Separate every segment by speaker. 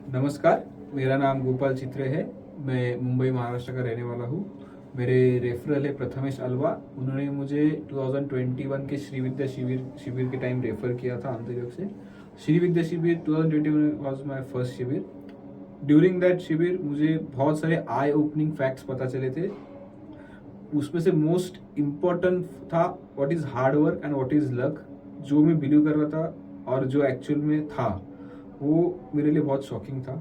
Speaker 1: नमस्कार, मेरा नाम गोपाल चित्रे है। मैं मुंबई महाराष्ट्र का रहने वाला हूँ। मेरे रेफरल है प्रथमेश अलवा। उन्होंने मुझे 2021 के श्री विद्या शिविर के टाइम रेफर किया था अंतर्योग से। श्री विद्या शिविर 2021 वाज माय फर्स्ट शिविर। ड्यूरिंग दैट शिविर मुझे बहुत सारे आई ओपनिंग फैक्ट्स पता चले थे। उसमें से मोस्ट इम्पोर्टेंट था what is hard work and what is luck. जो मैं बिलीव कर रहा था और जो एक्चुअल में था वो मेरे लिए बहुत शॉकिंग था।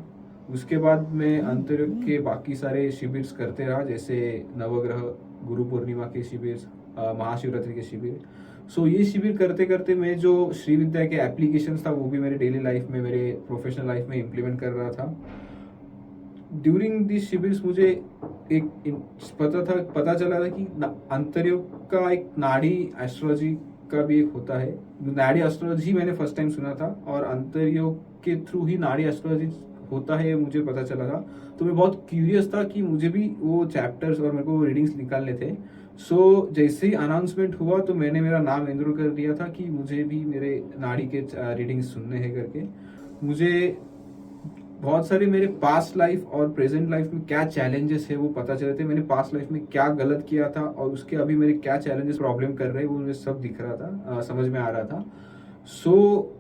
Speaker 1: उसके बाद मैं अंतरिक्ष के बाकी सारे शिविर करते रहा, जैसे नवग्रह, गुरु पूर्णिमा के शिविर, महाशिवरात्रि के शिविर। सो ये शिविर करते करते मैं जो श्री विद्या के एप्लीकेशंस था वो भी मेरे डेली लाइफ में, मेरे प्रोफेशनल लाइफ में इम्प्लीमेंट कर रहा था। ड्यूरिंग दिस शिविर मुझे एक पता चला था कि अंतरिक्ष का एक नाड़ी एस्ट्रोलॉजी का भी एक होता है। नाड़ी एस्ट्रोलॉजी मैंने फर्स्ट टाइम सुना था और अंतर्योग के थ्रू ही नाड़ी एस्ट्रोलॉजी होता है मुझे पता चला था। तो मैं बहुत क्यूरियस था कि मुझे भी वो चैप्टर्स और मेरे को रीडिंग्स निकालने थे। सो जैसे ही अनाउंसमेंट हुआ तो मैंने मेरा नाम एनरोल कर दिया था कि मुझे भी मेरे नाड़ी के रीडिंग्स सुनने हैं करके। मुझे बहुत सारे मेरे पास्ट लाइफ और प्रेजेंट लाइफ में क्या चैलेंजेस है वो पता चले थे। मैंने पास्ट लाइफ में क्या गलत किया था और उसके अभी मेरे क्या चैलेंजेस प्रॉब्लम कर रहे हैं वो मुझे सब दिख रहा था, समझ में आ रहा था। सो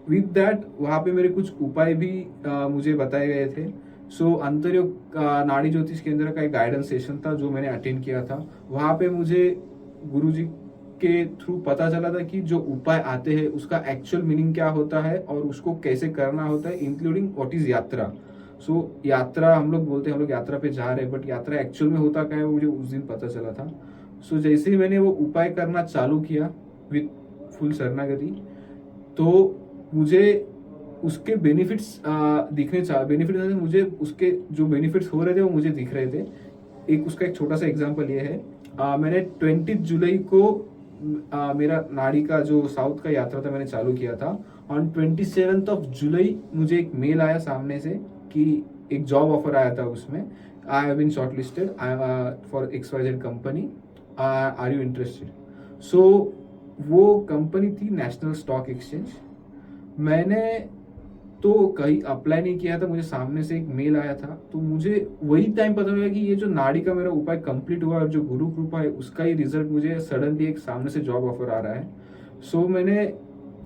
Speaker 1: विद दैट वहाँ पे मेरे कुछ उपाय भी मुझे बताए गए थे। सो अंतर्योग नाड़ी ज्योतिष केंद्र का एक गाइडेंस सेशन था जो मैंने अटेंड किया था। वहाँ पे मुझे गुरुजी के थ्रू पता चला था कि जो उपाय आते हैं उसका एक्चुअल मीनिंग क्या होता है और उसको कैसे करना होता है, इंक्लूडिंग व्हाट इज यात्रा। सो यात्रा हम लोग बोलते हैं हम लोग यात्रा पे जा रहे हैं, बट यात्रा एक्चुअल में होता क्या है वो मुझे उस दिन पता चला था। सो जैसे ही मैंने वो उपाय करना चालू किया विथ फुल शरणागति, तो मुझे उसके बेनिफिट्स बेनिफिट मुझे उसके जो बेनिफिट्स हो रहे थे वो मुझे दिख रहे थे। उसका एक छोटा सा एग्जांपल ये है, मैंने 20 जुलाई को मेरा नाड़ी का जो साउथ का यात्रा था मैंने चालू किया था। ऑन 27 जुलाई मुझे एक मेल आया सामने से कि एक जॉब ऑफर आया था, उसमें I have been shortlisted for XYZ company, are you interested. So वो कंपनी थी नेशनल स्टॉक एक्सचेंज। मैंने तो कहीं अप्लाई नहीं किया था, मुझे सामने से एक मेल आया था। तो मुझे वही टाइम पता लगा कि ये जो नाड़ी का मेरा उपाय कंप्लीट हुआ और जो गुरु कृपा है उसका ही रिजल्ट मुझे सडनली एक सामने से जॉब ऑफर आ रहा है। सो मैंने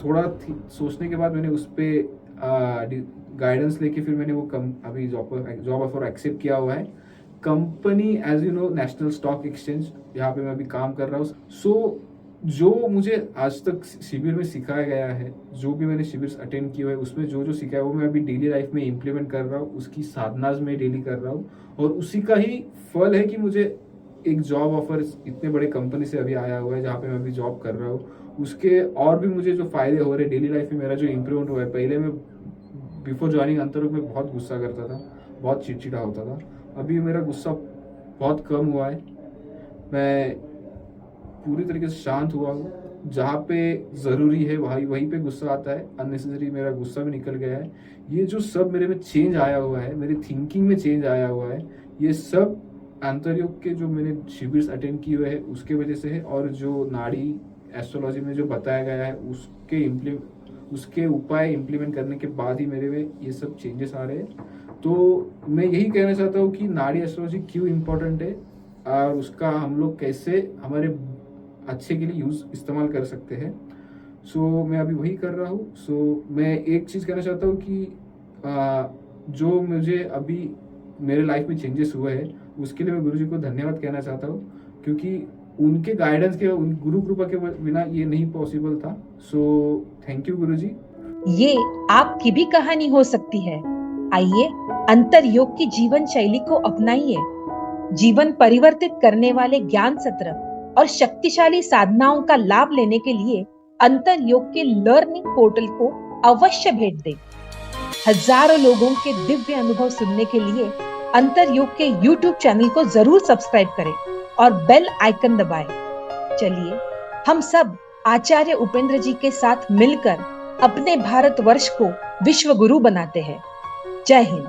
Speaker 1: थोड़ा सोचने के बाद मैंने उस पर गाइडेंस लेके फिर मैंने वो अभी जॉब ऑफर एक्सेप्ट किया हुआ है। Company as you know National Stock Exchange, यहाँ पे मैं अभी काम कर रहा हूँ। सो जो मुझे आज तक शिविर में सिखाया गया है, जो भी मैंने शिविर अटेंड किया है उसमें जो जो सीखा है वो मैं अभी डेली लाइफ में इम्प्लीमेंट कर रहा हूँ, उसकी साधनाज में डेली कर रहा हूँ और उसी का ही फल है कि मुझे एक जॉब ऑफर इतने बड़े कंपनी से अभी आया हुआ है जहाँ पे मैं अभी जॉब कर रहा हूँ। उसके और भी मुझे जो फायदे हो रहे हैं डेली लाइफ में, मेरा जो इम्प्रूवमेंट हुआ है। पहले मैं बिफोर ज्वाइनिंग अंतरिक्ष में बहुत गुस्सा करता था, बहुत चिड़चिड़ा होता था। अभी मेरा गुस्सा बहुत कम हुआ है, मैं पूरी तरीके से शांत हुआ हूँ। जहाँ पे जरूरी है वहीं पे गुस्सा आता है, अननेसेसरी मेरा गुस्सा भी निकल गया है। ये जो सब मेरे में चेंज आया हुआ है, मेरी थिंकिंग में चेंज आया हुआ है, ये सब अंतर्योग के जो मैंने शिविर अटेंड किए हुए हैं उसके वजह से है। और जो नाड़ी एस्ट्रोलॉजी में जो बताया गया है उसके उपाय इम्प्लीमेंट करने के बाद ही मेरे में ये सब चेंजेस आ रहे हैं। तो मैं यही कहना चाहता हूँ कि नाड़ी एस्ट्रोलॉजी क्यों इम्पोर्टेंट है और उसका हम लोग कैसे हमारे अच्छे के लिए इस्तेमाल कर सकते हैं। सो मैं अभी वही कर रहा हूँ। सो मैं एक चीज़ कहना चाहता हूँ कि जो मुझे अभी मेरे लाइफ में चेंजेस हुए हैं उसके लिए मैं गुरुजी को धन्यवाद कहना चाहता हूँ, क्योंकि उनके गाइडेंस के, उन गुरु कृपा के बिना ये नहीं पॉसिबल था। सो थैंक यू गुरुजी।
Speaker 2: ये आपकी भी कहानी हो सकती है। आइए अंतर्योग की जीवन शैली को अपनाइए। जीवन परिवर्तित करने वाले ज्ञान सत्र और शक्तिशाली साधनाओं का लाभ लेने के लिए अंतर्योग के लर्निंग पोर्टल को अवश्य भेंट दें। हजारों लोगों के दिव्य अनुभव सुनने के लिए अंतर्योग के YouTube चैनल को जरूर सब्सक्राइब करें और बेल आइकन दबाएं। चलिए हम सब आचार्य उपेंद्र जी के साथ मिलकर अपने भारतवर्ष को विश्व गुरु बनाते हैं। जय हिंद।